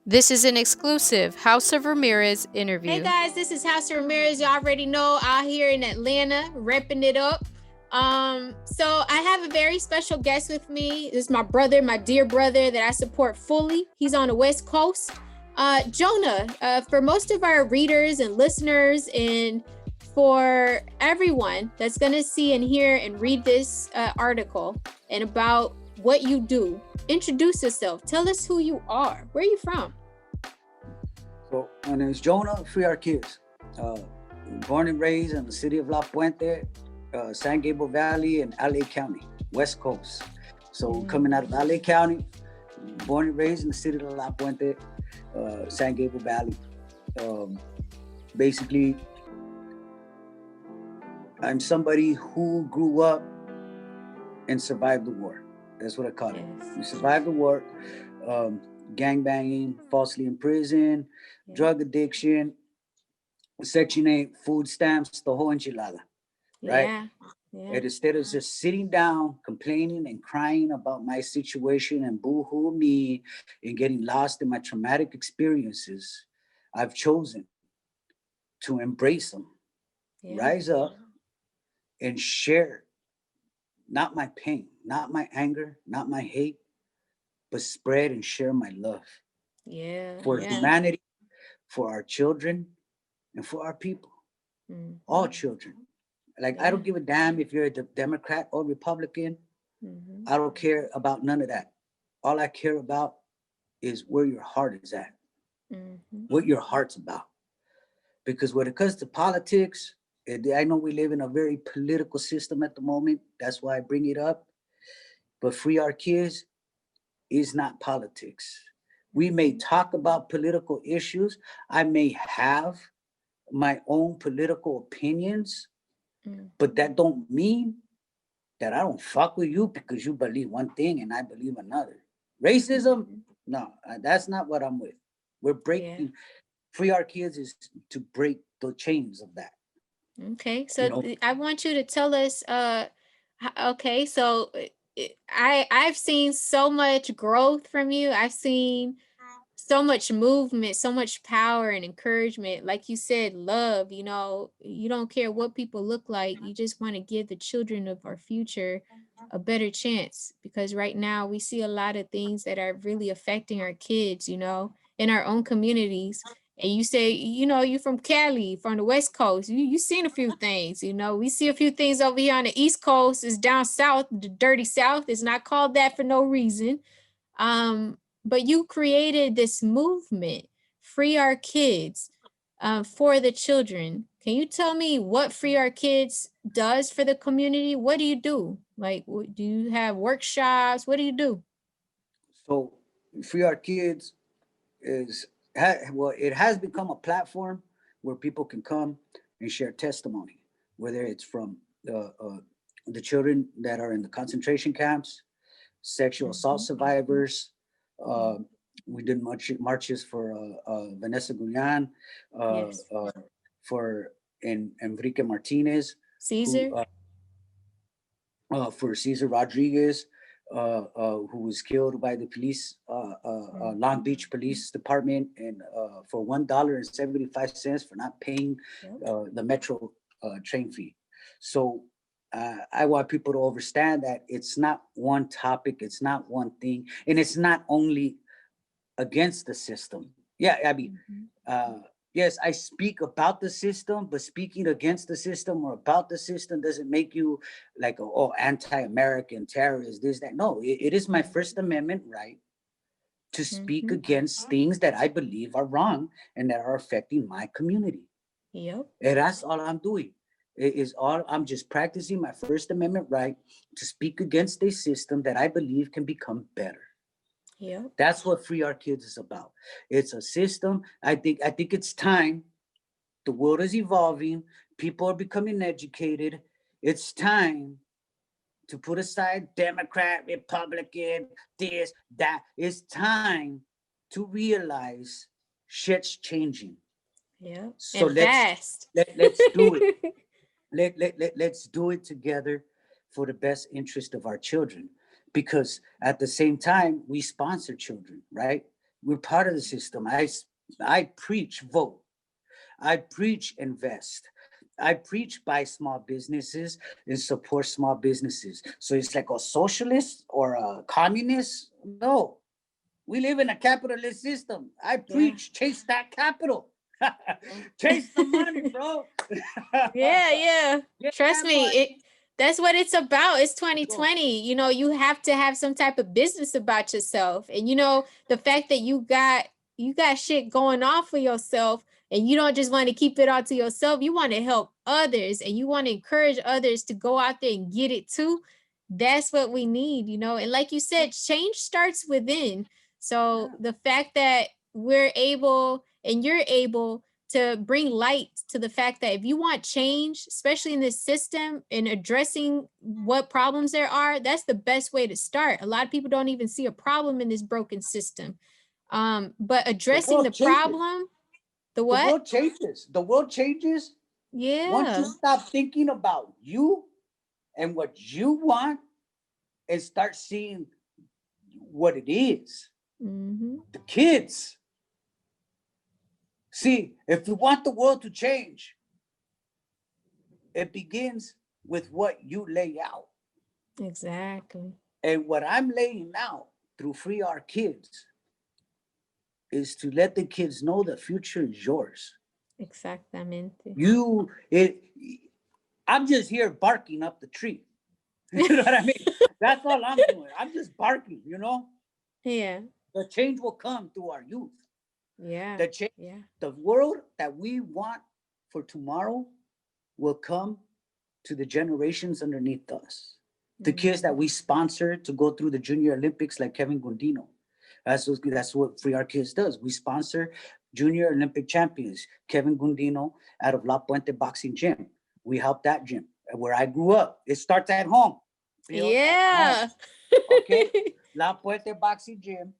This is an exclusive House of Ramirez interview. Hey guys, this is H.O.R. Ramirez. You already know, out here in Atlanta, repping it up. So I have a very special guest with me. This is my brother, my dear brother that I support fully. He's on the West Coast. Jona, for most of our readers and listeners, and for everyone that's going to see and hear and read this article and about what you do, introduce yourself. Tell us who you are. Where are you from? So my name is Jona FreeRKids. Born and raised in the city of La Puente, San Gabriel Valley, and LA County, West Coast. So coming out of LA County, born and raised in the city of La Puente, San Gabriel Valley. Basically, I'm somebody who grew up and survived the war. That's what I call it. We survived the war. Gang banging, falsely in prison, drug addiction, Section 8, food stamps, the whole enchilada, right? Yeah. And instead of just sitting down, complaining and crying about my situation and boo-hoo me and getting lost in my traumatic experiences, I've chosen to embrace them, rise up and share not my pain, not my anger, not my hate, but spread and share my love for humanity, for our children, and for our people. All children. Like, I don't give a damn if you're a Democrat or Republican. I don't care about none of that. All I care about is where your heart is at, what your heart's about. Because when it comes to politics, I know we live in a very political system at the moment. That's why I bring it up. But FreeRKids is not politics. We may talk about political issues. I may have my own political opinions, but that don't mean that I don't fuck with you because you believe one thing and I believe another. Racism? No, that's not what I'm with. We're breaking, FreeRKids is to break the chains of that. Okay, so I want you to tell us, okay, so I've seen so much growth from you. I've seen so much movement, so much power and encouragement. Like you said, love, you don't care what people look like. You just want to give the children of our future a better chance, because right now we see a lot of things that are really affecting our kids, in our own communities. And you say, you're from Cali, from the West Coast. You seen a few things, We see a few things over here on the East Coast. It's down south, the dirty South. It's not called that for no reason. But you created this movement, FreeRKids, for the children. Can you tell me what FreeRKids does for the community? What do you do? Like, do you have workshops? What do you do? So FreeRKids it has become a platform where people can come and share testimony, whether it's from the children that are in the concentration camps, sexual assault survivors. We did marches for Vanessa Guyan, for Enrique Martinez, Caesar, for Cesar Rodriguez, who was killed by the police, Long Beach Police Department, and for $1.75 for not paying the Metro train fee. So I want people to understand that it's not one topic, it's not one thing, and it's not only against the system. Yeah, I mean, yes, I speak about the system, but speaking against the system or about the system doesn't make you like, anti-American, terrorist, this, that. No, it is my First Amendment right to speak against things that I believe are wrong and that are affecting my community. Yep. And that's all I'm doing. I'm just practicing my First Amendment right to speak against a system that I believe can become better. Yeah, that's what FreeRKids is about. It's a system. I think it's time. The world is evolving. People are becoming educated. It's time to put aside Democrat, Republican, this, that. It's time to realize shit's changing. Yeah. So let's do it. Let's do it together for the best interest of our children. Because at the same time, we sponsor children, right? We're part of the system. I preach vote. I preach invest. I preach buy small businesses and support small businesses. So it's like a socialist or a communist? No. We live in a capitalist system. I preach chase that capital. Chase the money, bro. Yeah. Trust me, that's what it's about. It's Go. 2020. You know, you have to have some type of business about yourself. And you know, the fact that you got shit going on for yourself and you don't just want to keep it all to yourself. You want to help others and you want to encourage others to go out there and get it too. That's what we need, you know. And like you said, change starts within. So the fact that we're able and you're able to bring light to the fact that if you want change, especially in this system and addressing what problems there are, that's the best way to start. A lot of people don't even see a problem in this broken system. But addressing the problem, the what? The world changes. The world changes. Yeah. Once you stop thinking about you and what you want and start seeing what it is. The kids. See, if you want the world to change, it begins with what you lay out. Exactly. And what I'm laying out through FreeRKids is to let the kids know the future is yours. Exactamente. I'm just here barking up the tree. You know what I mean? That's all I'm doing. I'm just barking, you know? Yeah. The change will come through our youth. Yeah. The change, the world that we want for tomorrow will come to the generations underneath us. The kids that we sponsor to go through the Junior Olympics, like Kevin Gundino. That's what FreeRKids does. We sponsor Junior Olympic champions, Kevin Gundino out of La Puente Boxing Gym. We help that gym where I grew up. It starts at home. Yeah. At home. Okay. La Puente Boxing Gym.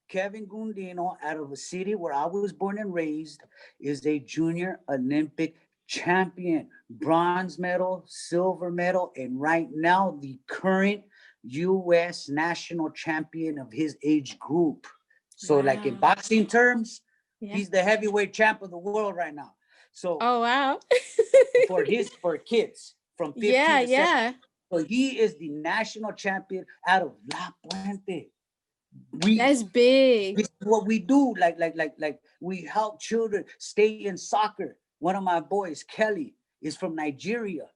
Kevin Gundino, out of a city where I was born and raised, is a Junior Olympic champion, bronze medal, silver medal, and right now the current U.S. national champion of his age group. So like in boxing terms, he's the heavyweight champ of the world right now. So wow. for kids from 15 to 17. So he is the national champion out of La Puente. That's big. This is what we do. Like we help children stay in soccer. One of my boys, Kelly, is from Nigeria.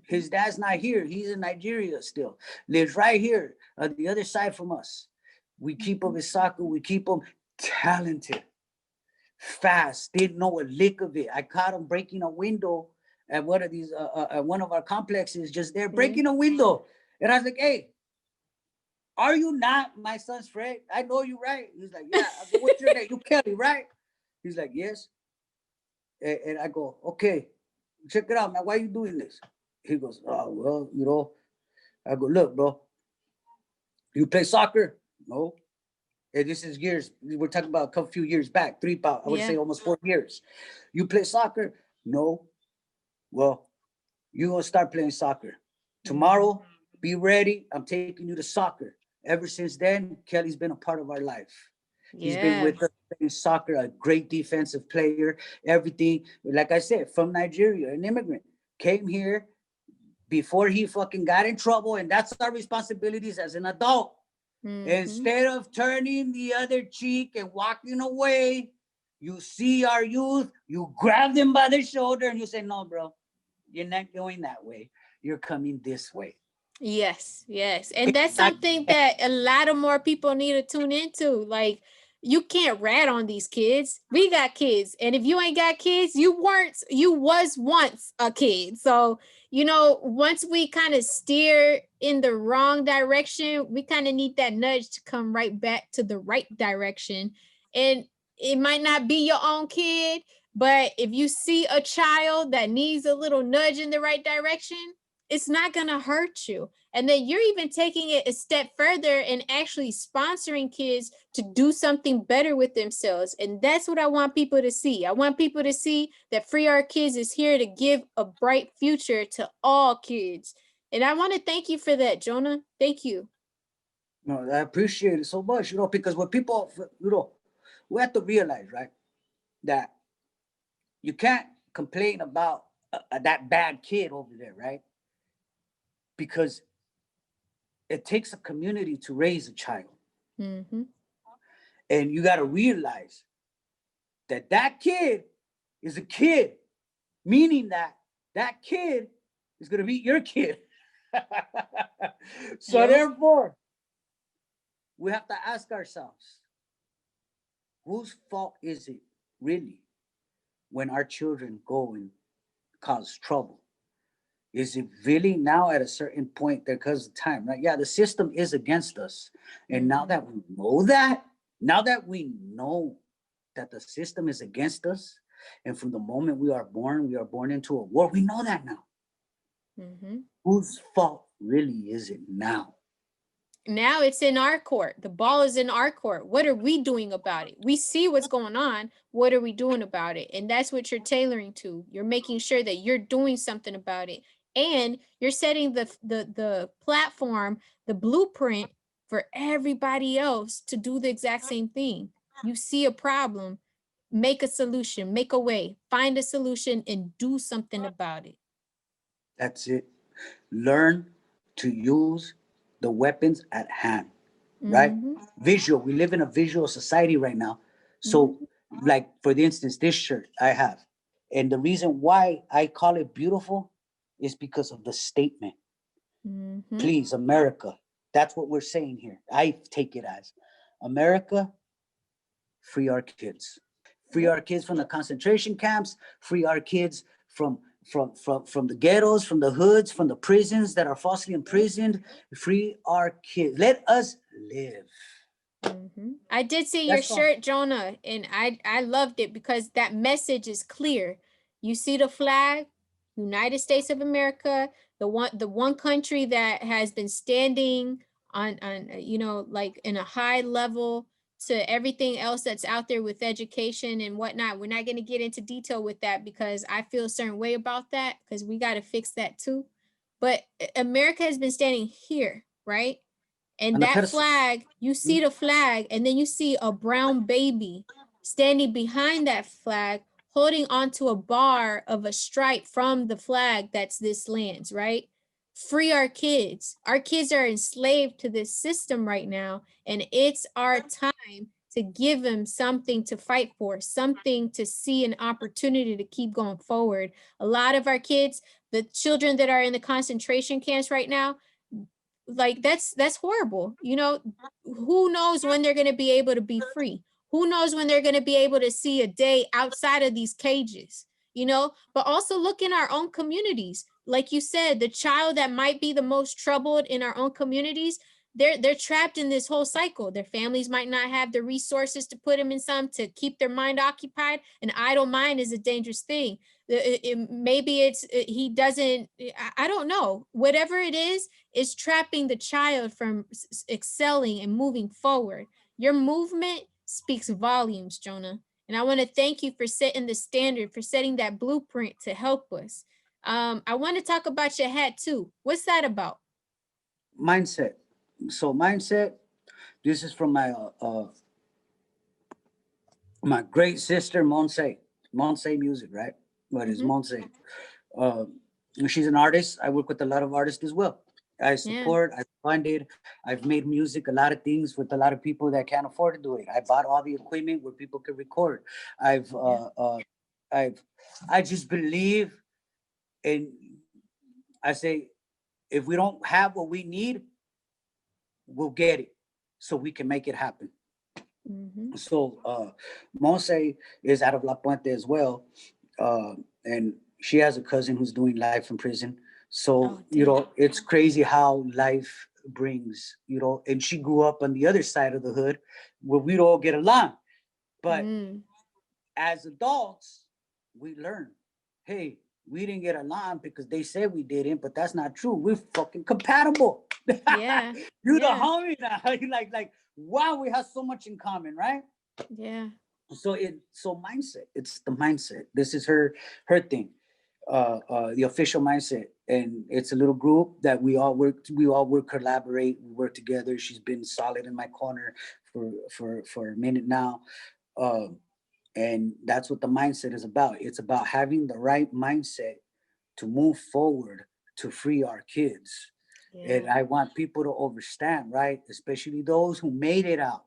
His dad's not here. He's in Nigeria still. Lives right here on the other side from us. We keep him in soccer. We keep him talented, fast. Didn't know a lick of it. I caught him breaking a window at one of these, one of our complexes, just there breaking a window. And I was like, hey, are you not my son's friend? I know you, right? He's like, yeah. I go, what's your name? You Kelly, right? He's like, yes. And I go, okay, check it out, man. Why are you doing this? He goes, oh, well, you know. I go, look, bro, you play soccer? No. And this is years. We're talking about a few years back, I would say almost 4 years. You play soccer? No. Well, you're going to start playing soccer. Tomorrow, be ready. I'm taking you to soccer. Ever since then, Kelly's been a part of our life. He's been with us playing soccer, a great defensive player, everything. Like I said, from Nigeria, an immigrant, came here before he fucking got in trouble. And that's our responsibilities as an adult. Instead of turning the other cheek and walking away, you see our youth, you grab them by the shoulder and you say, no, bro, you're not going that way. You're coming this way. Yes. And that's something that a lot of more people need to tune into. Like, you can't rat on these kids. We got kids. And if you ain't got kids, you was once a kid. So, you know, once we kind of steer in the wrong direction, we kind of need that nudge to come right back to the right direction. And it might not be your own kid, but if you see a child that needs a little nudge in the right direction, it's not going to hurt you. And then you're even taking it a step further and actually sponsoring kids to do something better with themselves. And that's what I want people to see. I want people to see that FreeRKids is here to give a bright future to all kids. And I want to thank you for that, Jona. Thank you. No, I appreciate it so much, you know, because when people, you know, we have to realize, right, that you can't complain about that bad kid over there, right? Because it takes a community to raise a child. Mm-hmm. And you got to realize that that kid is a kid, meaning that that kid is going to be your kid. So Yep. therefore, we have to ask ourselves, whose fault is it really when our children go and cause trouble? Is it really now at a certain point there because of time, right? Yeah, the system is against us. And now that we know that, now that we know that the system is against us, and from the moment we are born into a war, we know that now. Mm-hmm. Whose fault really is it now? Now it's in our court. The ball is in our court. What are we doing about it? We see what's going on. What are we doing about it? And that's what you're tailoring to. You're making sure that you're doing something about it. And you're setting the platform, the blueprint for everybody else to do the exact same thing. You see a problem, make a solution, make a way, find a solution, and do something about it. That's it. Learn to use the weapons at hand, right? Mm-hmm. Visual. We live in a visual society right now. So, like for instance, this shirt I have, and the reason why I call it beautiful is because of the statement. Mm-hmm. Please, America. That's what we're saying here. I take it as America, free our kids. Free our kids from the concentration camps, free our kids from the ghettos, from the hoods, from the prisons that are falsely imprisoned. Free our kids. Let us live. I did see your That's all. shirt, Jonah, and I loved it because that message is clear. You see the flag, United States of America, the one country that has been standing on like in a high level to everything else that's out there with education and whatnot. We're not going to get into detail with that because I feel a certain way about that because we got to fix that too. But America has been standing here, right? And On the that pedestal. flag, you see the flag, and then you see a brown baby standing behind that flag, holding onto a bar of a stripe from the flag that's this land's, right? Free our kids. Our kids are enslaved to this system right now, and it's our time to give them something to fight for, something to see an opportunity to keep going forward. A lot of our kids, the children that are in the concentration camps right now, like that's horrible. Who knows when they're going to be able to be free? Who knows when they're going to be able to see a day outside of these cages? But also look in our own communities. Like you said, the child that might be the most troubled in our own communities, they're trapped in this whole cycle. Their families might not have the resources to put them in some to keep their mind occupied. An idle mind is a dangerous thing. Maybe he doesn't, I don't know. Whatever it is trapping the child from excelling and moving forward. Your movement speaks volumes, Jonah. And I want to thank you for setting the standard, for setting that blueprint to help us. I want to talk about your hat too. What's that about? Mindset. So mindset. This is from my great sister Monse. Monse Music, right? What is Monse? Uh, she's an artist. I work with a lot of artists as well. I Yeah. support, I funded, I've made music, a lot of things with a lot of people that can't afford to do it. I bought all the equipment where people can record. I've I just believe in, I say, if we don't have what we need, we'll get it so we can make it happen. So Monse is out of La Puente as well. And she has a cousin who's doing life in prison. So, it's crazy how life brings, and she grew up on the other side of the hood where we don't get along. But as adults, we learn, hey, we didn't get along because they said we didn't, but that's not true. We're fucking compatible. Yeah. You're the homie now. You're like, wow, we have so much in common, right? Yeah. So mindset. It's the mindset. This is her thing. The official mindset, and it's a little group that we all work collaborate, we work together. She's been solid in my corner for a minute now. Um, and that's what the mindset is about. It's about having the right mindset to move forward to free our kids. And I want people to understand, right? Especially those who made it out.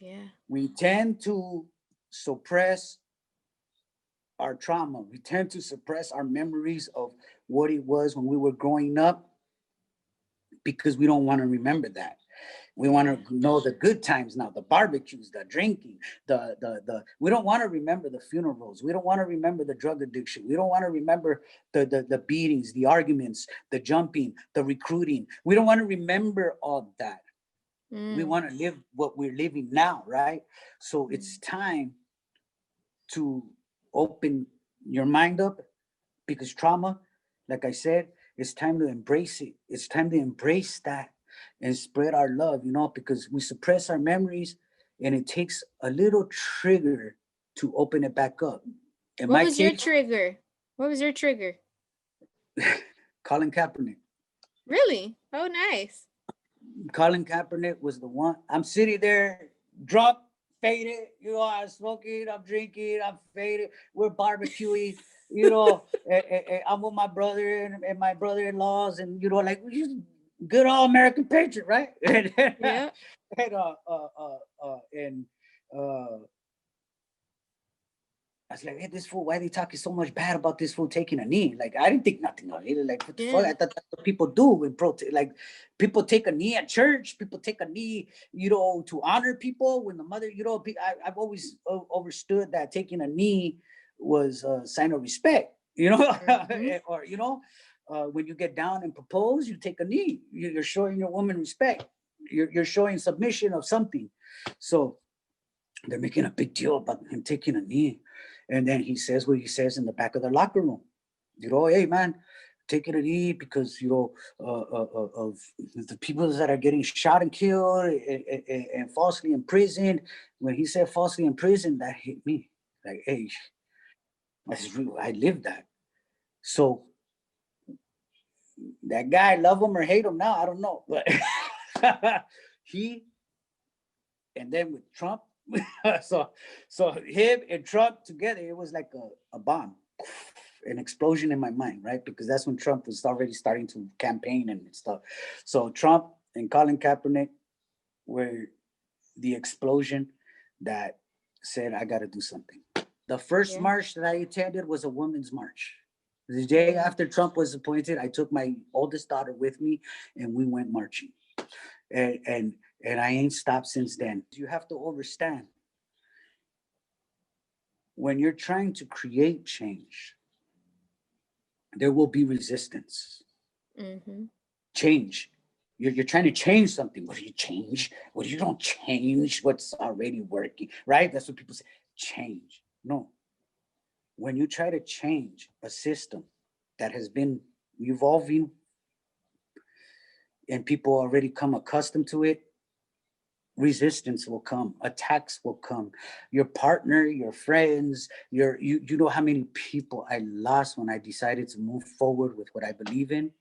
Yeah. We tend to suppress our trauma. We tend to suppress our memories of what it was when we were growing up because we don't want to remember that. We want to know the good times now, the barbecues, the drinking, we don't want to remember the funerals. We don't want to remember the drug addiction. We don't want to remember the beatings, the arguments, the jumping, the recruiting. We don't want to remember all that. We want to live what we're living now, right? So it's time to open your mind up because trauma, like I said, it's time to embrace it. It's time to embrace that and spread our love, because we suppress our memories and it takes a little trigger to open it back up. In What my was your case, trigger? What was your trigger? Colin Kaepernick. Really? Oh, nice. Colin Kaepernick was the one. I'm sitting there, drunk, faded. I'm smoking, I'm drinking, I'm faded. We're barbecuing. I'm with my brother and my brother-in-laws, and like we just good old American patriot, right? Yeah. And I was like, hey, this fool, why are they talking so much bad about this fool taking a knee? Like, I didn't think nothing of it. Like, what the fuck? I thought that's what people do when like, people take a knee at church. People take a knee, to honor people when the mother, I've always understood that taking a knee was a sign of respect, or, when you get down and propose, you take a knee. You're showing your woman respect. You're showing submission of something. So they're making a big deal about him taking a knee. And then he says what he says in the back of the locker room. Hey, man, taking a knee because, of the people that are getting shot and killed and falsely imprisoned. When he said falsely imprisoned, that hit me. Like, hey, that's real. I lived that. So that guy, love him or hate him now, I don't know. But and then with Trump, so him and Trump together, it was like a bomb, an explosion in my mind, right? Because that's when Trump was already starting to campaign and stuff. So Trump and Colin Kaepernick were the explosion that said, I got to do something. The first march that I attended was a women's march. The day after Trump was appointed, I took my oldest daughter with me and we went marching. And I ain't stopped since then. You have to understand, when you're trying to create change, there will be resistance. Change. You're trying to change something. What do you change? Well, you don't change what's already working, right? That's what people say. Change. No. When you try to change a system that has been evolving and people already come accustomed to it, resistance will come, attacks will come. Your partner, your friends, you know how many people I lost when I decided to move forward with what I believe in.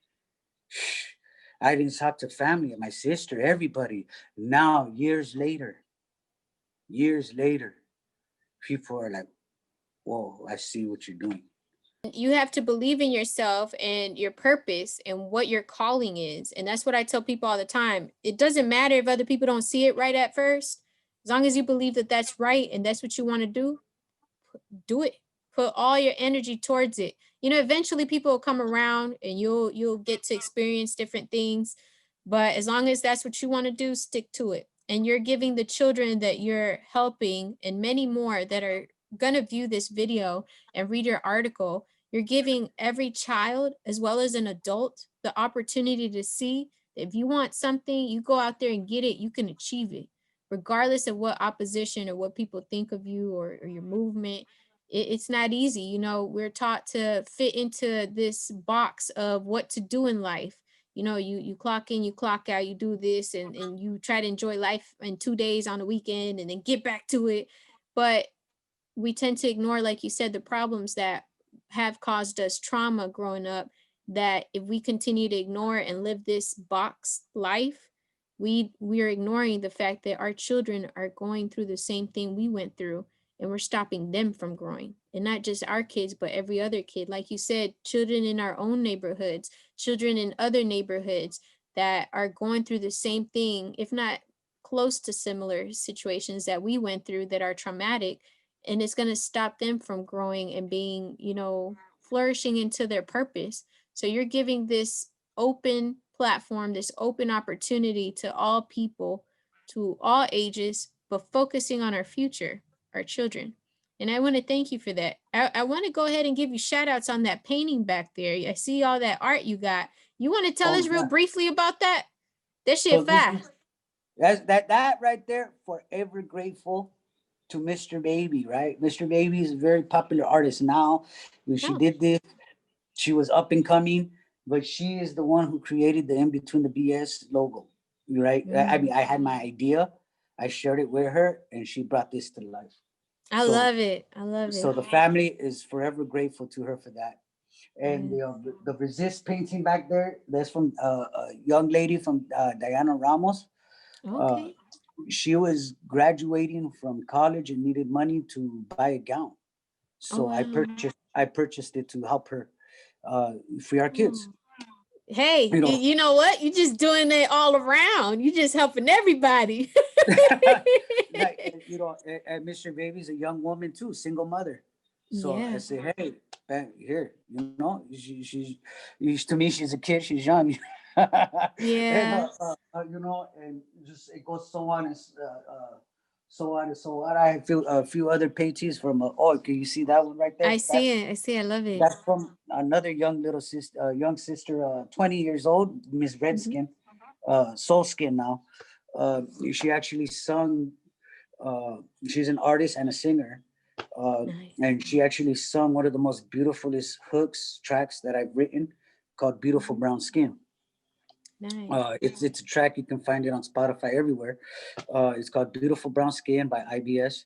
I didn't talk to family, my sister, everybody. Now, years later, people are like, whoa, I see what you're doing. You have to believe in yourself and your purpose and what your calling is. And that's what I tell people all the time. It doesn't matter if other people don't see it right at first. As long as you believe that that's right and that's what you want to do it. Put all your energy towards it. Eventually people will come around and you'll get to experience different things. But as long as that's what you want to do, stick to it. And you're giving the children that you're helping and many more that are going to view this video and read your article, you're giving every child as well as an adult the opportunity to see that if you want something, you go out there and get it, you can achieve it, regardless of what opposition or what people think of you or your movement. It's not easy. We're taught to fit into this box of what to do in life. You clock in, you clock out, you do this, and you try to enjoy life in 2 days on the weekend and then get back to it. But we tend to ignore, like you said, the problems that have caused us trauma growing up, that if we continue to ignore and live this box life, we are ignoring the fact that our children are going through the same thing we went through, and we're stopping them from growing. And not just our kids, but every other kid. Like you said, children in our own neighborhoods, children in other neighborhoods that are going through the same thing, if not close to similar situations that we went through that are traumatic. And it's going to stop them from growing and being, flourishing into their purpose. So you're giving this open platform, this open opportunity to all people, to all ages, but focusing on our future, our children. And I want to thank you for that. I want to go ahead and give you shout outs on that painting back there. I see all that art you got. You want to tell us real briefly about that? That shit So fast. that right there, forever grateful to Mr. Baby, right? Mr. Baby is a very popular artist now. When she did this, she was up and coming, but she is the one who created the In Between the BS logo, right? I mean, I had my idea, I shared it with her, and she brought this to life. I love it. I love it. So the family is forever grateful to her for that. And the resist painting back there, that's from a young lady from Diana Ramos. Okay. She was graduating from college and needed money to buy a gown. So I purchased it to help her free our kids. Hey, you know what? You're just doing it all around. You're just helping everybody. Like, and Mr. Baby's a young woman too, single mother. So I say, hey, here, to me, she's a kid, she's young. Yeah. And just it goes so on and so on and so on. I feel a few other paintings from. Can you see that one right there? I see it. I love it. That's from another young sister, 20 years old, Miss Redskin, Soul Skin now. She actually sung. She's an artist and a singer. And she actually sung one of the most beautifulest tracks that I've written, called Beautiful Brown Skin. Nice. It's a track, you can find it on Spotify everywhere. It's called Beautiful Brown Skin by IBS,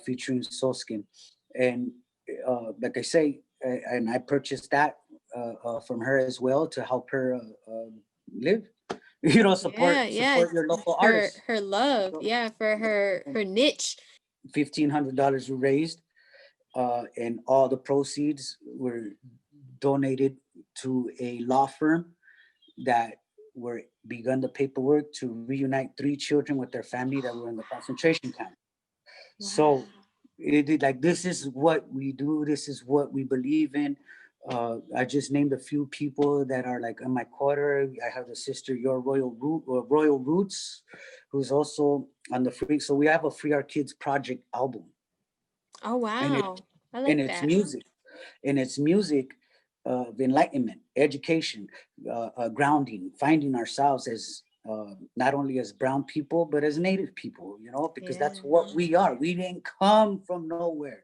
featuring Soul Skin. And like I say, and I purchased that from her as well to help her live. Support your local artists. Her love, for her niche. $1,500 were raised, and all the proceeds were donated to a law firm that were begun the paperwork to reunite 3 children with their family that were in the concentration camp. Wow. So this is what we do. This is what we believe in. I just named a few people that are like in my quarter. I have the sister, Your Royal Roots, who's also on the free. So we have a Free Our Kids project album. Oh, wow. I like that. It's music of enlightenment, education, grounding, finding ourselves as not only as brown people, but as Native people, because that's what we are. We didn't come from nowhere.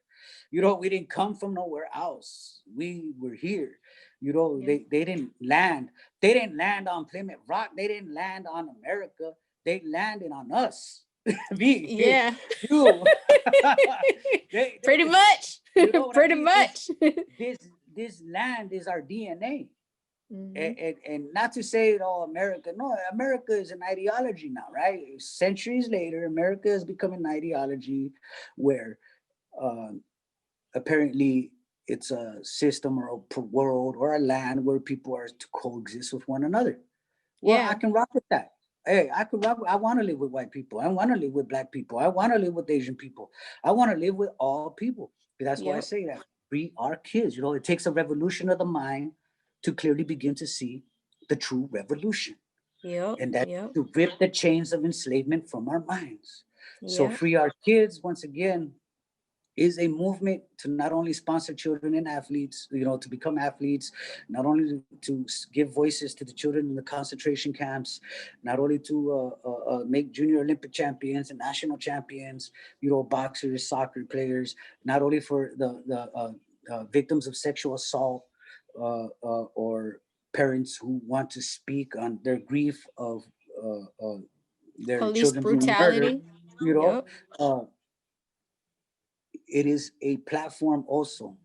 We didn't come from nowhere else. We were here. They didn't land. They didn't land on Plymouth Rock. They didn't land on America. They landed on us. You. Pretty much. Pretty much. This land is our DNA. And not to say America. No, America is an ideology now, right? Centuries later, America has become an ideology where apparently it's a system or a world or a land where people are to coexist with one another. Well, I can rock with that. Hey, I want to live with white people. I want to live with black people. I want to live with Asian people. I want to live with all people. That's why I say that. Free our kids. It takes a revolution of the mind to clearly begin to see the true revolution. And that to rip the chains of enslavement from our minds. So free our kids, once again, is a movement to not only sponsor children and athletes, to become athletes, not only to give voices to the children in the concentration camps, not only to make junior Olympic champions and national champions, boxers, soccer players, not only for the victims of sexual assault or parents who want to speak on their grief of their police children brutality. being murdered, it is a platform also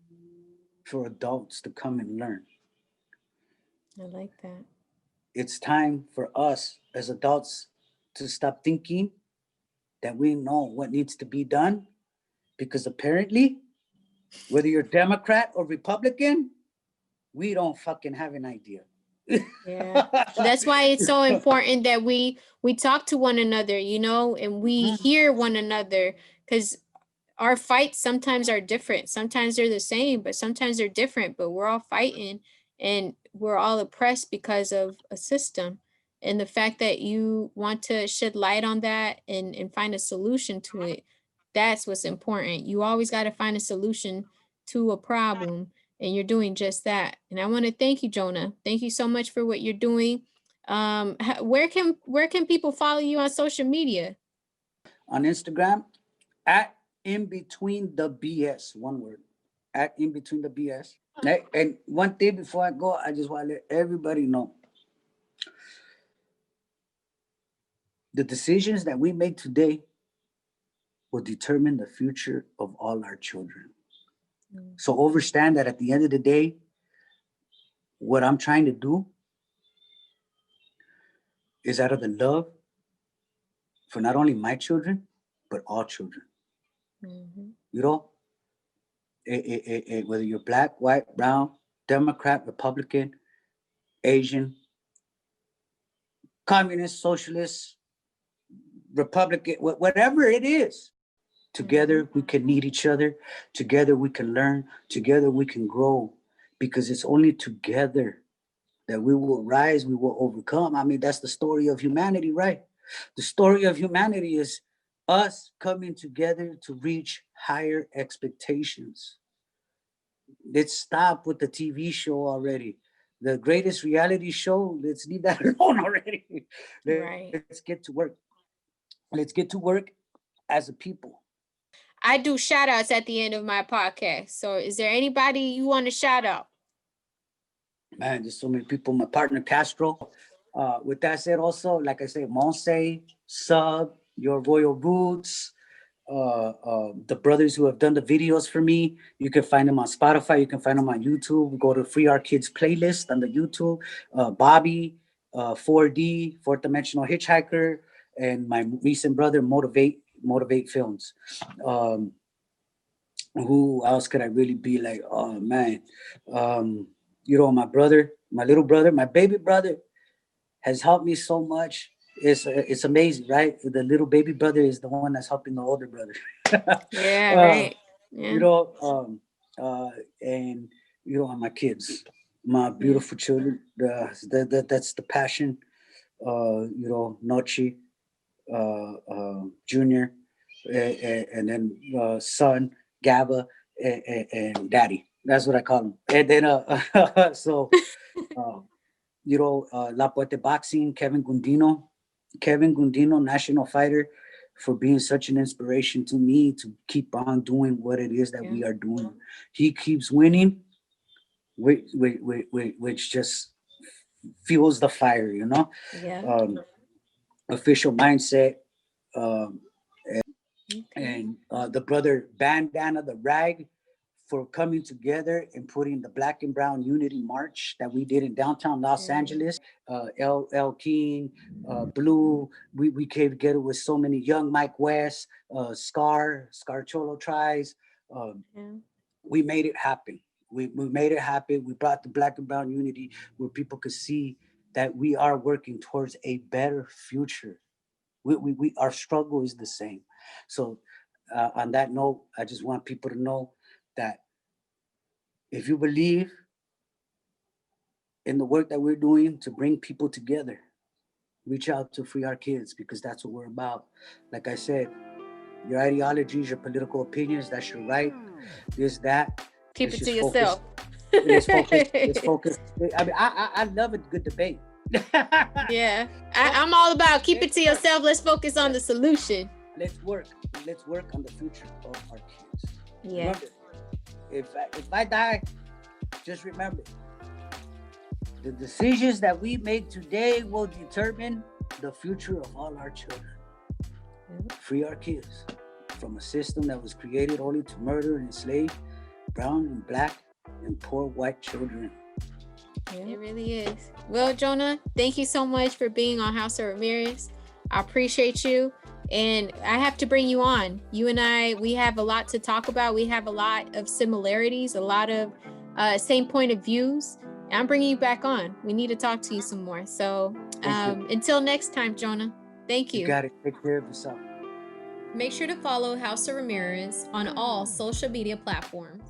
for adults to come and learn. I like that. It's time for us as adults to stop thinking that we know what needs to be done, because apparently, whether you're Democrat or Republican, we don't fucking have an idea. Yeah. That's why it's so important that we talk to one another, you know, and we hear one another, because our fights sometimes are different. Sometimes they're the same, but sometimes they're different, but we're all fighting and we're all oppressed because of a system. And the fact that you want to shed light on that and find a solution to it, that's what's important. You always got to find a solution to a problem, and you're doing just that. And I want to thank you, Jona. Thank you so much for what you're doing. Where can people follow you on social media? On Instagram, at in between the BS, one word, at in between the BS. And one thing before I go, I just want to let everybody know the decisions that we make today will determine the future of all our children. So understand that at the end of the day, what I'm trying to do is out of the love for not only my children, but all children. You know, whether you're black, white, brown, Democrat, Republican, Asian, communist, socialist, Republican, whatever it is, together we can need each other. Together we can learn. Together we can grow, because it's only together that we will rise, we will overcome. I mean, that's the story of humanity, right? The story of humanity is us coming together to reach higher expectations. Let's stop with the TV show already. The greatest reality show, let's leave that alone already. Right. Let's get to work. Let's get to work as a people. I do shout outs at the end of my podcast. So is there anybody you want to shout out? Man, there's so many people. My partner Castro. With that said, also, like I say, Monse, Sub, Your Royal Roots, the brothers who have done the videos for me. You can find them on Spotify. You can find them on YouTube. Go to FreeRKids playlist on the YouTube. Bobby, 4D, Fourth Dimensional Hitchhiker, and my recent brother, Motivate Films. Who else could I really be like? Oh man, you know, my brother, my little brother, my baby brother has helped me so much. It's amazing, right? The little baby brother is the one that's helping the older brother. Yeah, right. Yeah. You know, and you know, my kids, my beautiful children. That's the passion. You know, Nochi, Junior, and then son, Gaba, and Daddy. That's what I call them. And then so you know, La Puente Boxing, Kevin Gundino, national fighter, for being such an inspiration to me to keep on doing what it is that we are doing. He keeps winning, which just fuels the fire, you know? Yeah. Official mindset, um, and the brother Bandana, the Rag, for coming together and putting the Black and Brown Unity March that we did in downtown Los Angeles. El King, Blue, we came together with so many young Mike West, Scar Cholo Tries. We made it happen. We made it happen. We brought the Black and Brown Unity where people could see that we are working towards a better future. We our struggle is the same. So on that note, I just want people to know that if you believe in the work that we're doing to bring people together, reach out to FreeRKids, because that's what we're about. Like I said, your ideologies, your political opinions, that's your right. This, that. Keep it to yourself. Let's focus. I mean, I love a good debate. Yeah. I'm all about keep it to yourself. Let's focus on the solution. Let's work on the future of our kids. Yeah. Remember, if I die, just remember, the decisions that we make today will determine the future of all our children. Free our kids from a system that was created only to murder and enslave brown and black and poor white children. It really is. Well, Jona, thank you so much for being on H.O.R. Ramirez. I appreciate you. And I have to bring you on. You and I, we have a lot to talk about. We have a lot of similarities, a lot of same point of views. I'm bringing you back on. We need to talk to you some more. So until next time, Jona, thank you. You got it. Take care of yourself. Make sure to follow House of Ramirez on all social media platforms.